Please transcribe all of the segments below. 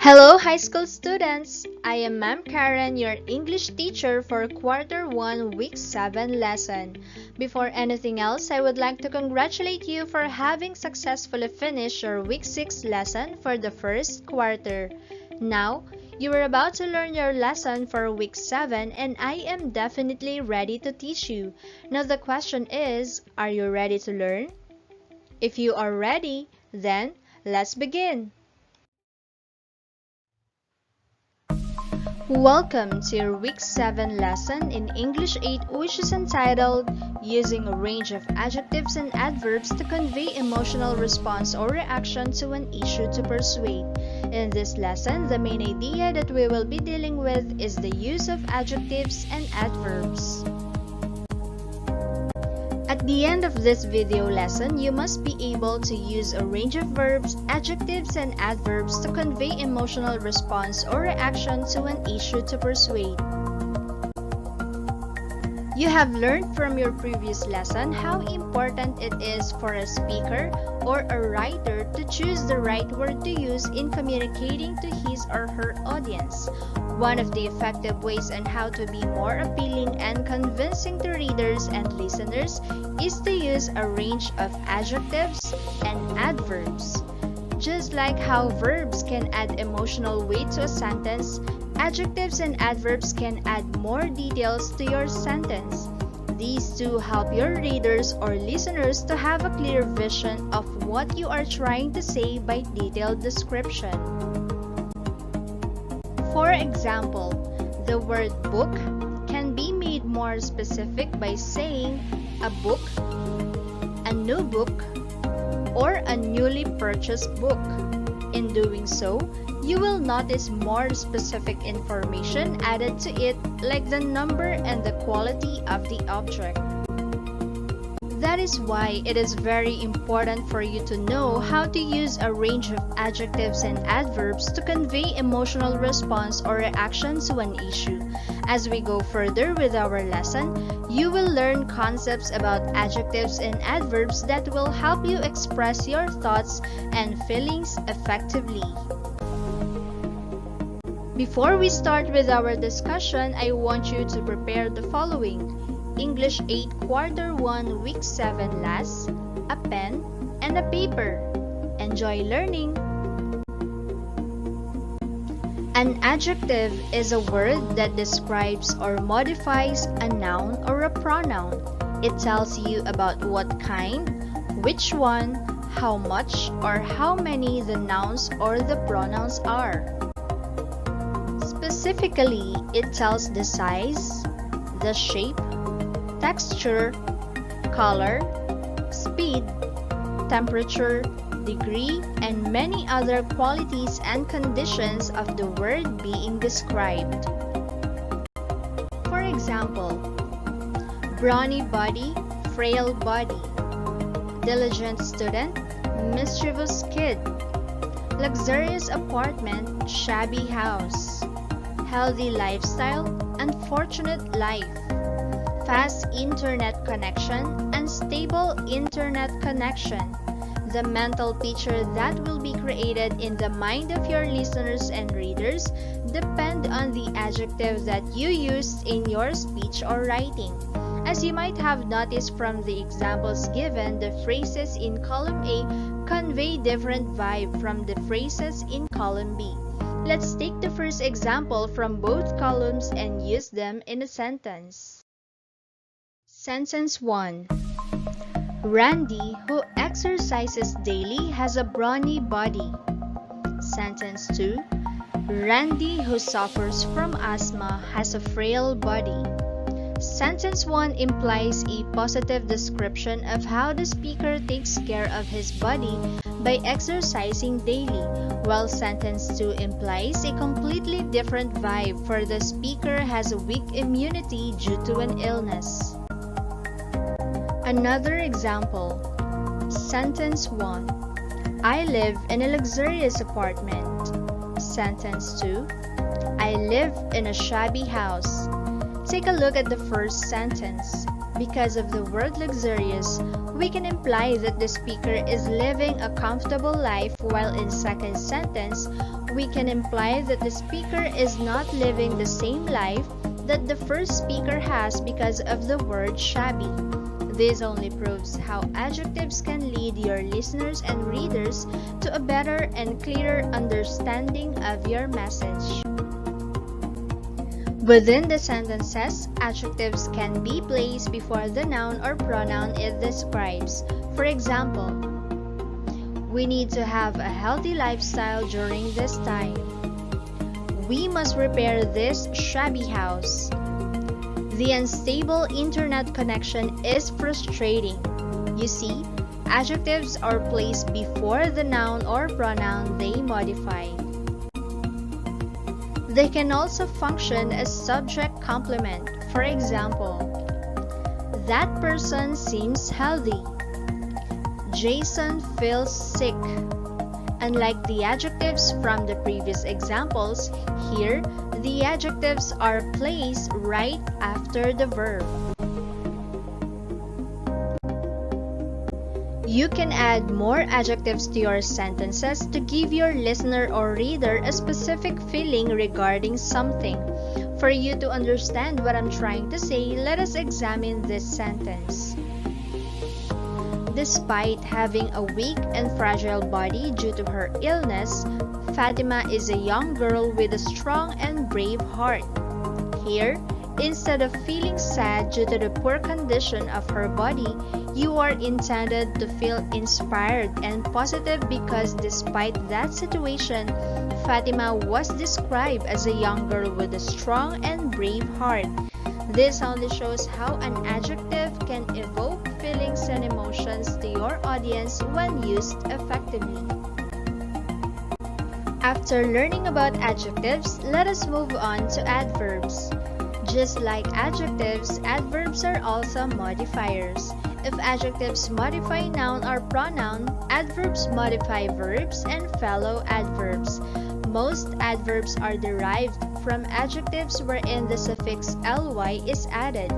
Hello, high school students! I am Ma'am Karen, your English teacher for Quarter 1, Week 7 lesson. Before anything else, I would like to congratulate you for having successfully finished your Week 6 lesson for the first quarter. Now, you are about to learn your lesson for Week 7 and I am definitely ready to teach you. Now the question is, are you ready to learn? If you are ready, then let's begin! Welcome to your Week 7 lesson in English 8, which is entitled Using a Range of Adjectives and Adverbs to Convey Emotional Response or Reaction to an Issue to Persuade. In this lesson, the main idea that we will be dealing with is the use of adjectives and adverbs. At the end of this video lesson, you must be able to use a range of verbs, adjectives, and adverbs to convey emotional response or reaction to an issue to persuade. You have learned from your previous lesson how important it is for a speaker or a writer to choose the right word to use in communicating to his or her audience. One of the effective ways on how to be more appealing and convincing to readers and listeners is to use a range of adjectives and adverbs. Just like how verbs can add emotional weight to a sentence, adjectives and adverbs can add more details to your sentence. These two help your readers or listeners to have a clear vision of what you are trying to say by detailed description. For example, the word book can be made more specific by saying a book, a new book, or a newly purchased book. In doing so, you will notice more specific information added to it, like the number and the quality of the object. That is why it is very important for you to know how to use a range of adjectives and adverbs to convey emotional response or reaction to an issue. As we go further with our lesson, you will learn concepts about adjectives and adverbs that will help you express your thoughts and feelings effectively. Before we start with our discussion, I want you to prepare the following: English 8 Quarter 1 Week 7 Last, a pen, and a paper. Enjoy learning! An adjective is a word that describes or modifies a noun or a pronoun. It tells you about what kind, which one, how much, or how many the nouns or the pronouns are. Specifically, it tells the size, the shape, texture, color, speed, temperature, degree, and many other qualities and conditions of the word being described. For example, brawny body, frail body, diligent student, mischievous kid, luxurious apartment, shabby house, healthy lifestyle, unfortunate life, fast internet connection, unstable internet connection. The mental picture that will be created in the mind of your listeners and readers depend on the adjective that you used in your speech or writing. As you might have noticed from the examples given, the phrases in column A convey different vibe from the phrases in column B. Let's take the first example from both columns and use them in a sentence. Sentence 1. Randy, who exercises daily, has a brawny body. Sentence 2. Randy, who suffers from asthma, has a frail body. Sentence 1 implies a positive description of how the speaker takes care of his body by exercising daily, while sentence 2 implies a completely different vibe, for the speaker has a weak immunity due to an illness. Another example. Sentence 1. I live in a luxurious apartment. Sentence 2. I live in a shabby house. Take a look at the first sentence. Because of the word luxurious, we can imply that the speaker is living a comfortable life, while in second sentence, we can imply that the speaker is not living the same life that the first speaker has because of the word shabby. This only proves how adjectives can lead your listeners and readers to a better and clearer understanding of your message. Within the sentences, adjectives can be placed before the noun or pronoun it describes. For example, we need to have a healthy lifestyle during this time. We must repair this shabby house. The unstable internet connection is frustrating. You see, adjectives are placed before the noun or pronoun they modify. They can also function as subject complement. For example, that person seems healthy. Jason feels sick. Unlike the adjectives from the previous examples, here, the adjectives are placed right after the verb. You can add more adjectives to your sentences to give your listener or reader a specific feeling regarding something. For you to understand what I'm trying to say, let us examine this sentence. Despite having a weak and fragile body due to her illness, Fatima is a young girl with a strong and brave heart. Here, instead of feeling sad due to the poor condition of her body, you are intended to feel inspired and positive because despite that situation, Fatima was described as a young girl with a strong and brave heart. This only shows how an adjective can evoke feelings and emotions to your audience when used effectively. After learning about adjectives, let us move on to adverbs. Just like adjectives, adverbs are also modifiers. If adjectives modify noun or pronoun, adverbs modify verbs and fellow adverbs. Most adverbs are derived from adjectives wherein the suffix ly is added.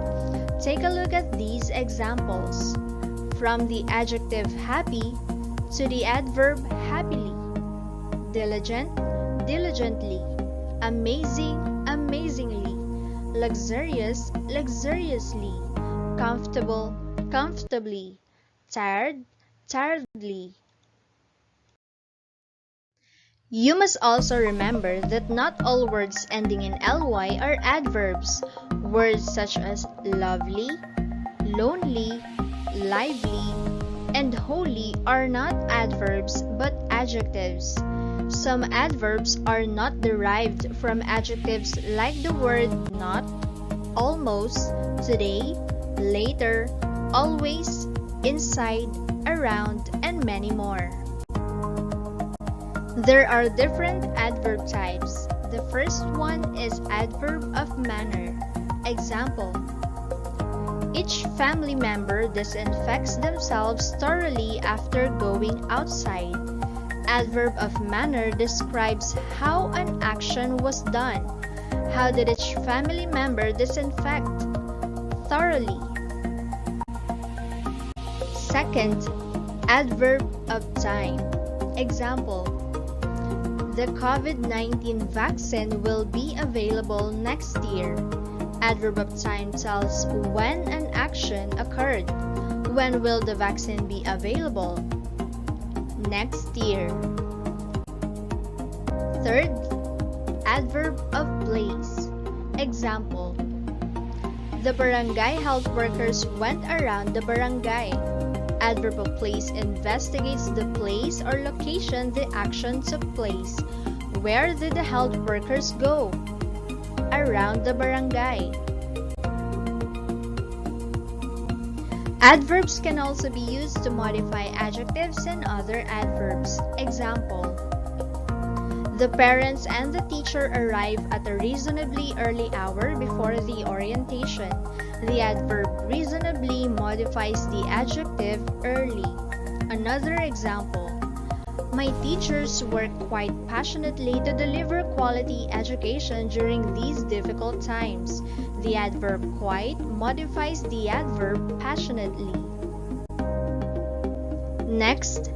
Take a look at these examples. From the adjective happy to the adverb happily, diligent, diligently, amazing, amazingly, luxurious, luxuriously, comfortable, comfortably, tired, tiredly. You must also remember that not all words ending in ly are adverbs. Words such as lovely, lonely, lively, and holy are not adverbs but adjectives. Some adverbs are not derived from adjectives like the word not, almost, today, later, always, inside, around, and many more. There are different adverb types. The first one is adverb of manner. Example: each family member disinfects themselves thoroughly after going outside. Adverb of manner describes how an action was done. How did each family member disinfect? Thoroughly. Second, adverb of time. Example: the COVID-19 vaccine will be available next year. Adverb of time tells when an action occurred. When will the vaccine be available? Next year. Third, adverb of place. Example: the barangay health workers went around the barangay. Adverb of place investigates the place or location the action took place. Where did the health workers go? Around the barangay. Adverbs can also be used to modify adjectives and other adverbs. Example: the parents and the teacher arrive at a reasonably early hour before the orientation. The adverb reasonably modifies the adjective early. Another example: my teachers work quite passionately to deliver quality education during these difficult times. The adverb quite modifies the adverb passionately. Next,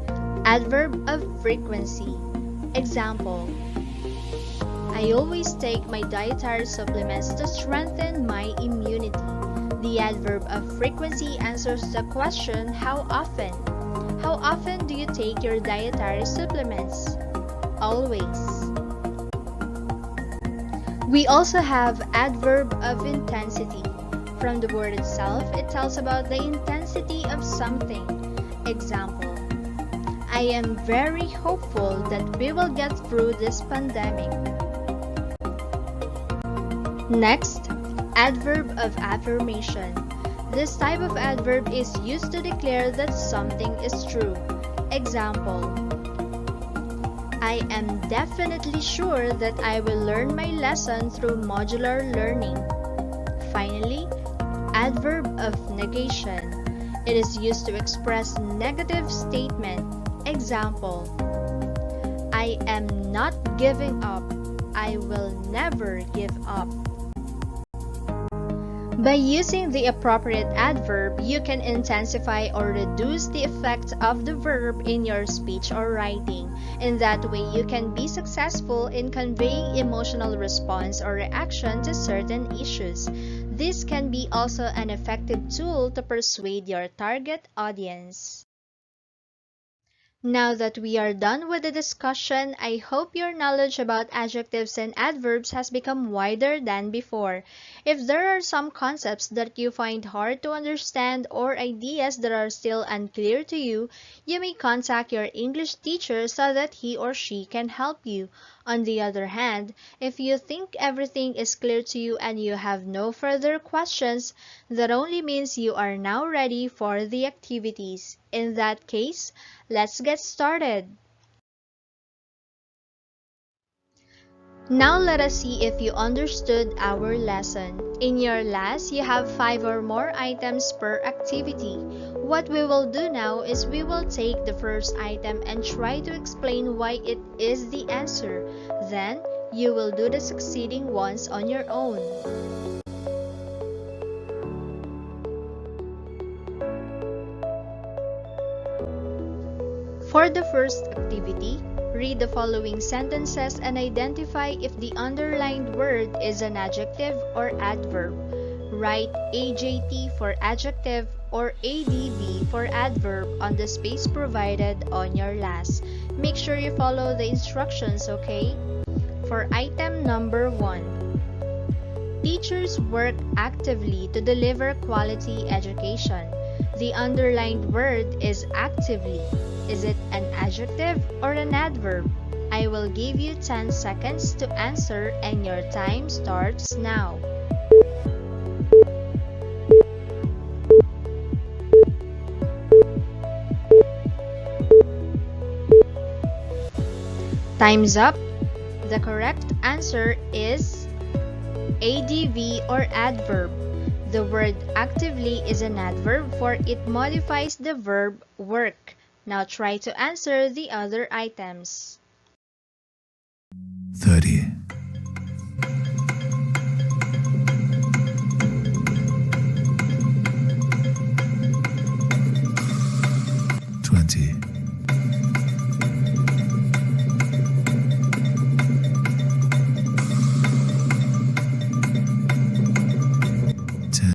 adverb of frequency. Example: I always take my dietary supplements to strengthen my immunity. The adverb of frequency answers the question, how often? How often do you take your dietary supplements? Always. We also have adverb of intensity. From the word itself, it tells about the intensity of something. Example: I am very hopeful that we will get through this pandemic. Next, adverb of affirmation. This type of adverb is used to declare that something is true. Example: I am definitely sure that I will learn my lesson through modular learning. Finally, adverb of negation. It is used to express negative statement. Example: I am not giving up. I will never give up. By using the appropriate adverb, you can intensify or reduce the effect of the verb in your speech or writing. In that way, you can be successful in conveying emotional response or reaction to certain issues. This can be also an effective tool to persuade your target audience. Now that we are done with the discussion, I hope your knowledge about adjectives and adverbs has become wider than before. If there are some concepts that you find hard to understand or ideas that are still unclear to you, you may contact your English teacher so that he or she can help you. On the other hand, if you think everything is clear to you and you have no further questions, that only means you are now ready for the activities. In that case, let's get started. Now let us see if you understood our lesson. In your last, you have 5 or more items per activity. What we will do now is we will take the first item and try to explain why it is the answer. Then, you will do the succeeding ones on your own. For the first activity, read the following sentences and identify if the underlined word is an adjective or adverb. Write AJT for adjective or ADV for adverb on the space provided on your last. Make sure you follow the instructions, okay? For item number 1, teachers work actively to deliver quality education. The underlined word is actively. Is it an adjective or an adverb? I will give you 10 seconds to answer and your time starts now. Time's up. The correct answer is ADV or adverb. The word actively is an adverb for it modifies the verb work. Now try to answer the other items. 30. 20. 10.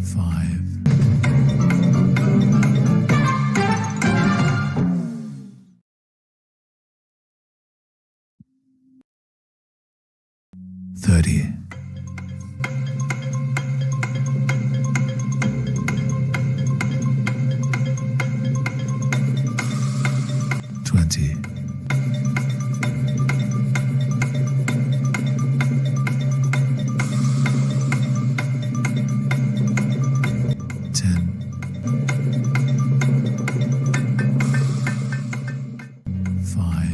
5. 30. 20. 10. 5.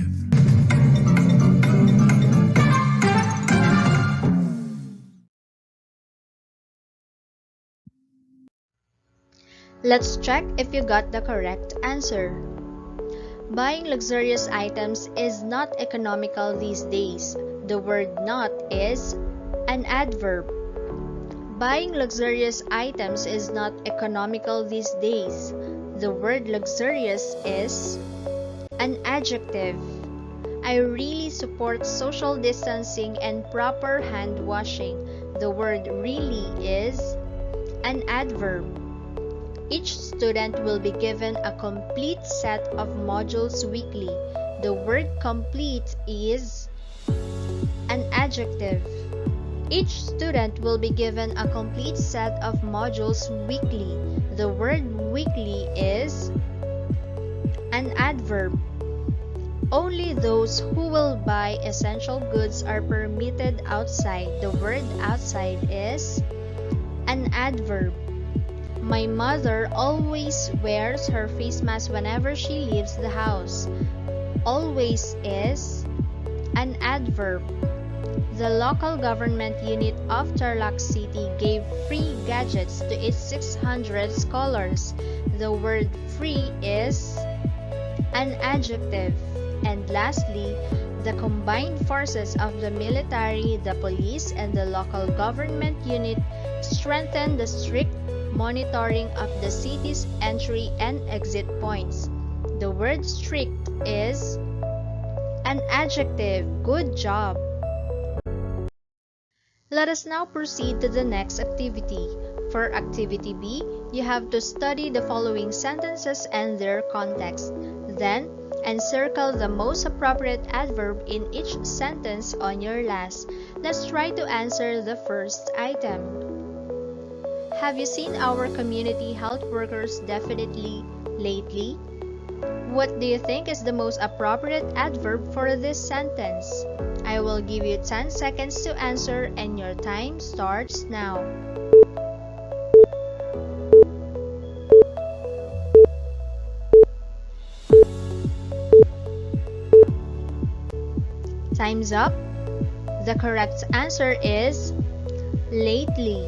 Let's check if you got the correct answer. Buying luxurious items is not economical these days. The word not is an adverb. Buying luxurious items is not economical these days. The word luxurious is an adjective. I really support social distancing and proper hand washing. The word really is an adverb. Each student will be given a complete set of modules weekly. The word complete is an adjective. Each student will be given a complete set of modules weekly. The word weekly is an adverb. Only those who will buy essential goods are permitted outside. The word outside is an adverb. My mother always wears her face mask whenever she leaves the house. Always is an adverb. The local government unit of Tarlac City gave free gadgets to its 600 scholars. The word free is an adjective. And lastly, the combined forces of the military, the police, and the local government unit strengthened the strict monitoring of the city's entry and exit points. The word strict is an adjective. Good job! Let us now proceed to the next activity. For activity B, you have to study the following sentences and their context. Then, encircle the most appropriate adverb in each sentence on your last. Let's try to answer the first item. Have you seen our community health workers definitely lately? What do you think is the most appropriate adverb for this sentence? I will give you 10 seconds to answer and your time starts now. Time's up. The correct answer is lately.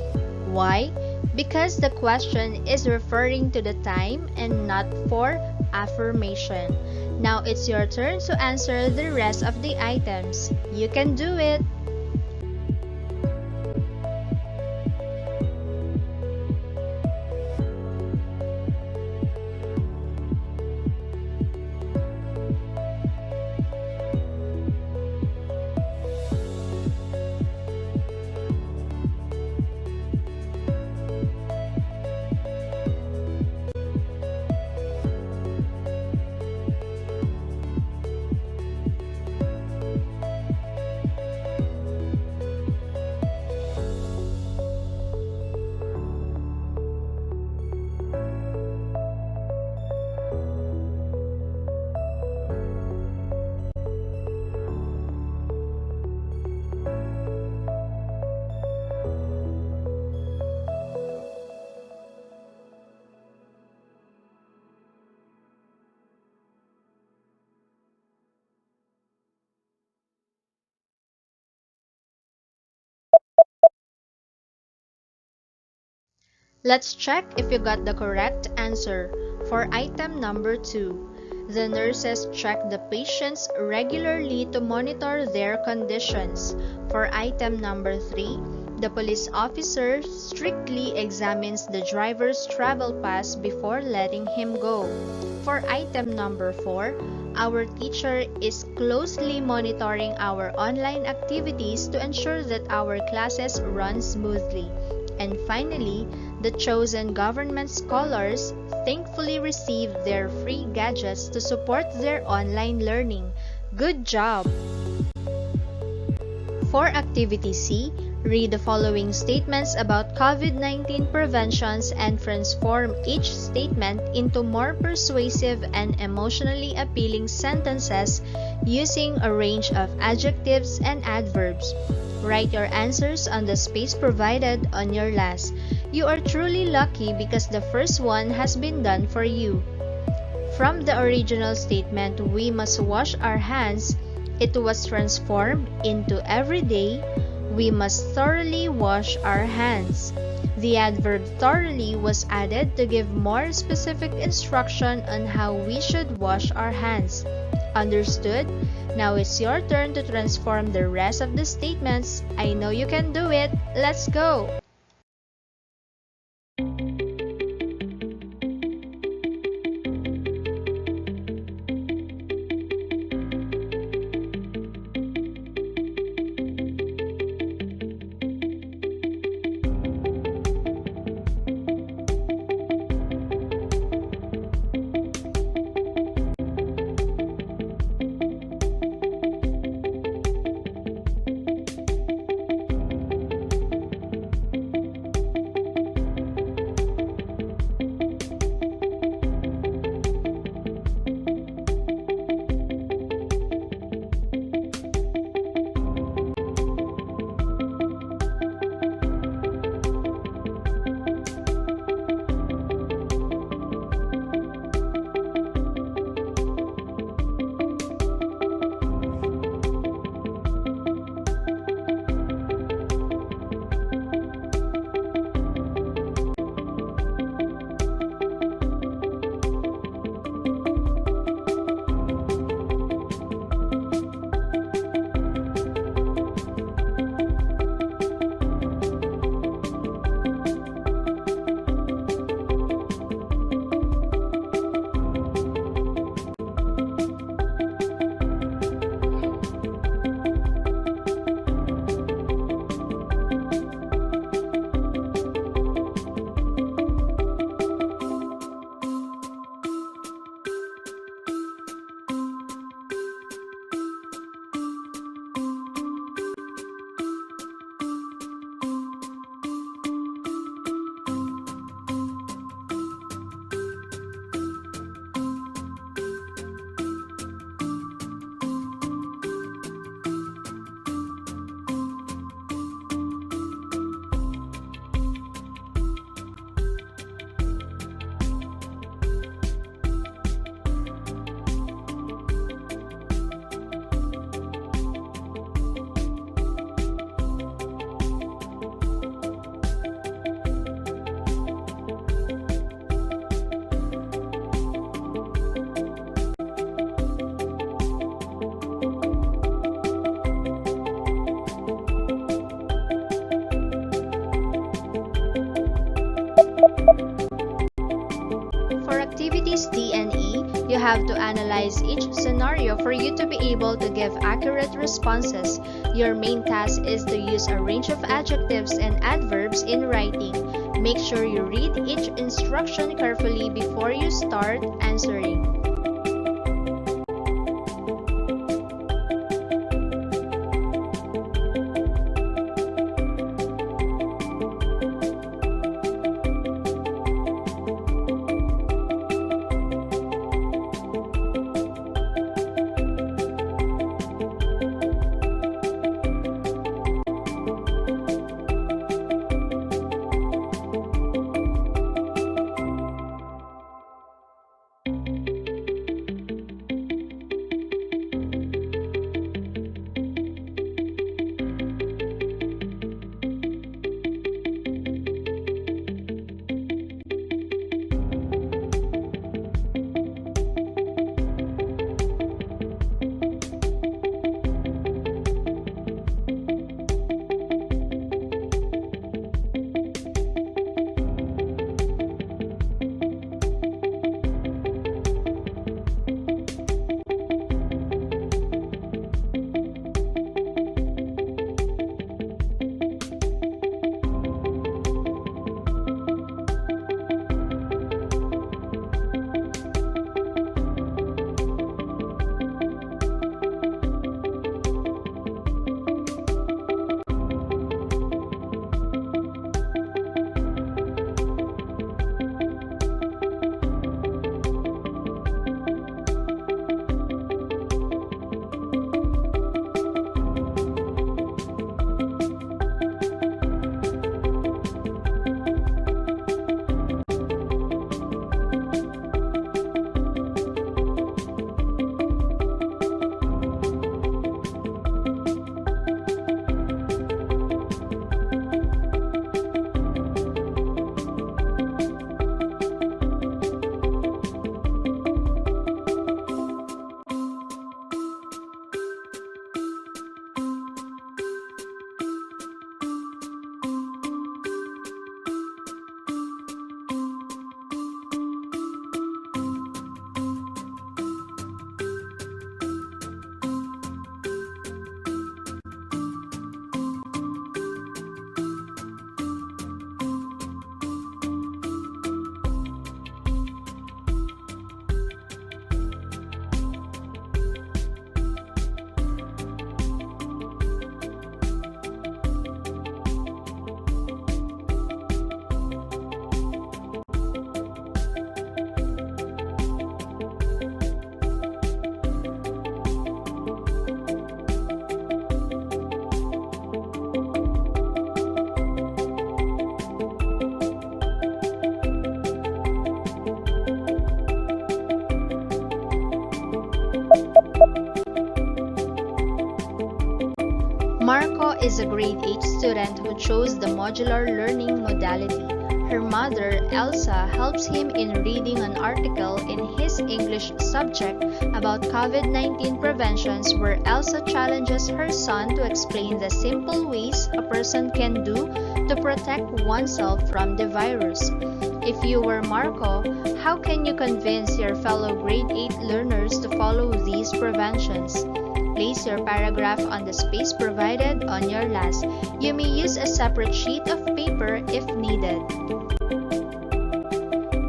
Why? Because the question is referring to the time and not for affirmation. Now it's your turn to answer the rest of the items. You can do it! Let's check if you got the correct answer. For item number 2, the nurses check the patients regularly to monitor their conditions. For item number 3, the police officer strictly examines the driver's travel pass before letting him go. For item number 4, our teacher is closely monitoring our online activities to ensure that our classes run smoothly. And finally, the chosen government scholars thankfully received their free gadgets to support their online learning. Good job! For activity C, read the following statements about COVID-19 preventions and transform each statement into more persuasive and emotionally appealing sentences using a range of adjectives and adverbs. Write your answers on the space provided on your last. You are truly lucky because the first one has been done for you. From the original statement, we must wash our hands, it was transformed into every day, we must thoroughly wash our hands. The adverb thoroughly was added to give more specific instruction on how we should wash our hands. Understood? Now it's your turn to transform the rest of the statements. I know you can do it. Let's go! have to analyze each scenario for you to be able to give accurate responses. Your main task is to use a range of adjectives and adverbs in writing. Make sure you read each instruction carefully before you start answering. Marco is a grade 8 student who chose the modular learning modality. Her mother, Elsa, helps him in reading an article in his English subject about COVID-19 preventions where Elsa challenges her son to explain the simple ways a person can do to protect oneself from the virus. If you were Marco, how can you convince your fellow grade 8 learners to follow these preventions? Place your paragraph on the space provided on your last. You may use a separate sheet of paper if needed.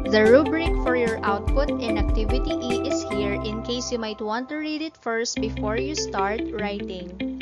The rubric for your output in Activity E is here in case you might want to read it first before you start writing.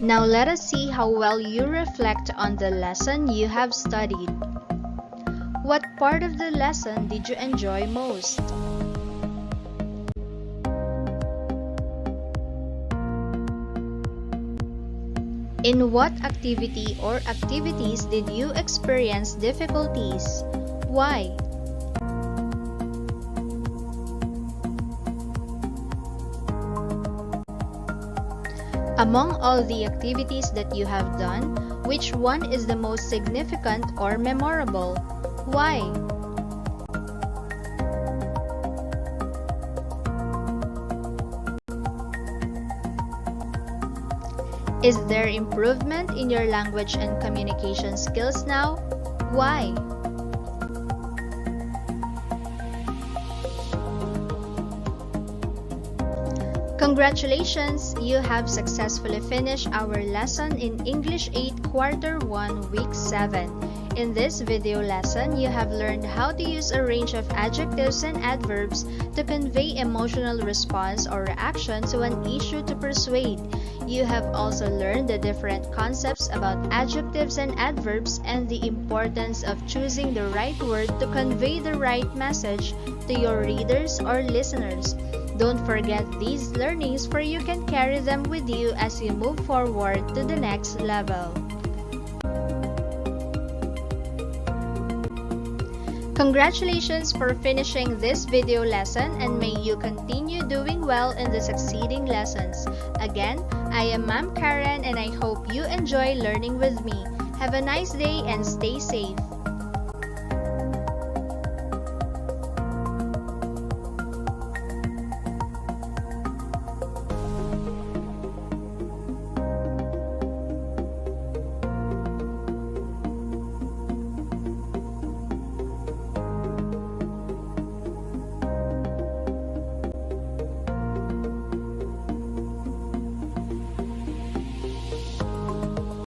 Now let us see how well you reflect on the lesson you have studied. What part of the lesson did you enjoy most? In what activity or activities did you experience difficulties? Why? Among all the activities that you have done, which one is the most significant or memorable? Why? Is there improvement in your language and communication skills now? Why? Congratulations! You have successfully finished our lesson in English 8 Quarter 1 Week 7. In this video lesson, you have learned how to use a range of adjectives and adverbs to convey emotional response or reaction to an issue to persuade. You have also learned the different concepts about adjectives and adverbs and the importance of choosing the right word to convey the right message to your readers or listeners. Don't forget these learnings, for you can carry them with you as you move forward to the next level. Congratulations for finishing this video lesson, and may you continue doing well in the succeeding lessons. Again, I am Ma'am Karen, and I hope you enjoy learning with me. Have a nice day and stay safe.